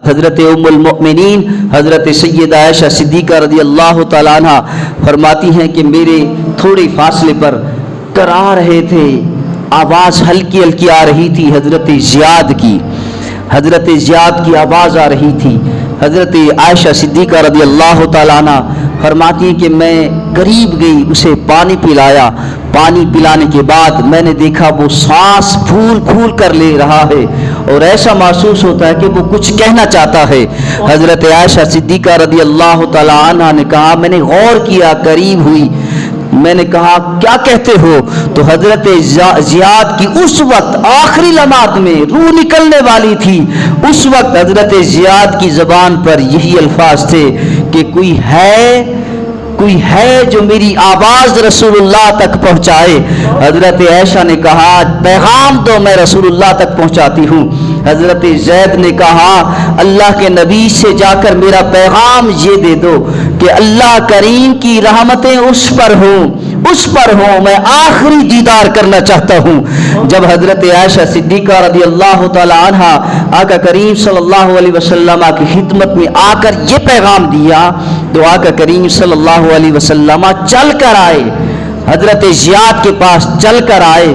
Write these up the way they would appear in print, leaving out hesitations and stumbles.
حضرت ام المؤمنین حضرت سیدہ عائشہ صدیقہ رضی اللہ تعالیٰ عنہ فرماتی ہیں کہ میرے تھوڑے فاصلے پر کرا رہے تھے، آواز ہلکی ہلکی آ رہی تھی، حضرت زیاد کی آواز آ رہی تھی۔ حضرت عائشہ صدیقہ رضی اللہ تعالیٰ عنہ فرماتی ہیں کہ میں قریب گئی، اسے پانی پلایا، پانی پلانے کے بعد میں نے دیکھا وہ سانس پھول پھول کر لے رہا ہے اور ایسا محسوس ہوتا ہے کہ وہ کچھ کہنا چاہتا ہے۔ حضرت عائشہ صدیقہ رضی اللہ تعالیٰ عنہ نے کہا، میں نے غور کیا، قریب ہوئی، میں نے کہا کیا کہتے ہو؟ تو حضرت زیاد کی اس وقت آخری لمحات میں روح نکلنے والی تھی، اس وقت حضرت زیاد کی زبان پر یہی الفاظ تھے کہ کوئی ہے جو میری آواز رسول اللہ تک پہنچائے۔ حضرت عائشہ نے کہا پیغام تو میں رسول اللہ تک پہنچاتی ہوں۔ حضرت زید نے کہا اللہ کے نبی سے جا کر میرا پیغام یہ دے دو کہ اللہ کریم کی رحمتیں اس پر ہوں، میں آخری دیدار کرنا چاہتا ہوں۔ جب حضرت عائشہ صدیقہ رضی اللہ تعالی عنہ آقا کریم صلی اللہ علیہ وسلم کی خدمت میں آ کر یہ پیغام دیا تو آقا کریم صلی اللہ علیہ وسلم چل کر آئے، حضرت زیاد کے پاس چل کر آئے،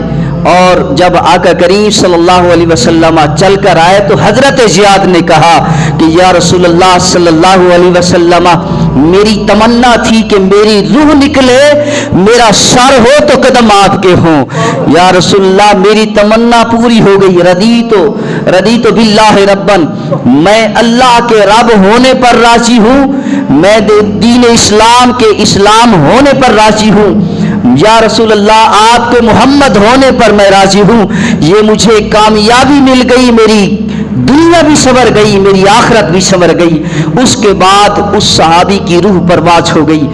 اور جب آقا کریم صلی اللہ علیہ وسلم چل کر آئے تو حضرت زیاد نے کہا کہ یا رسول اللہ صلی اللہ علیہ وسلم میری تمنا تھی کہ میری روح نکلے، میرا سر ہو تو قدم آپ کے ہوں۔ یا رسول اللہ میری تمنا پوری ہو گئی، رضیت باللہ ربن، میں اللہ کے رب ہونے پر راضی ہوں، میں دین اسلام کے اسلام ہونے پر راضی ہوں، یا رسول اللہ آپ کے محمد ہونے پر میں راضی ہوں، یہ مجھے کامیابی مل گئی، میری دنیا بھی سنور گئی، میری آخرت بھی سنور گئی۔ اس کے بعد اس صحابی کی روح پرواز ہو گئی۔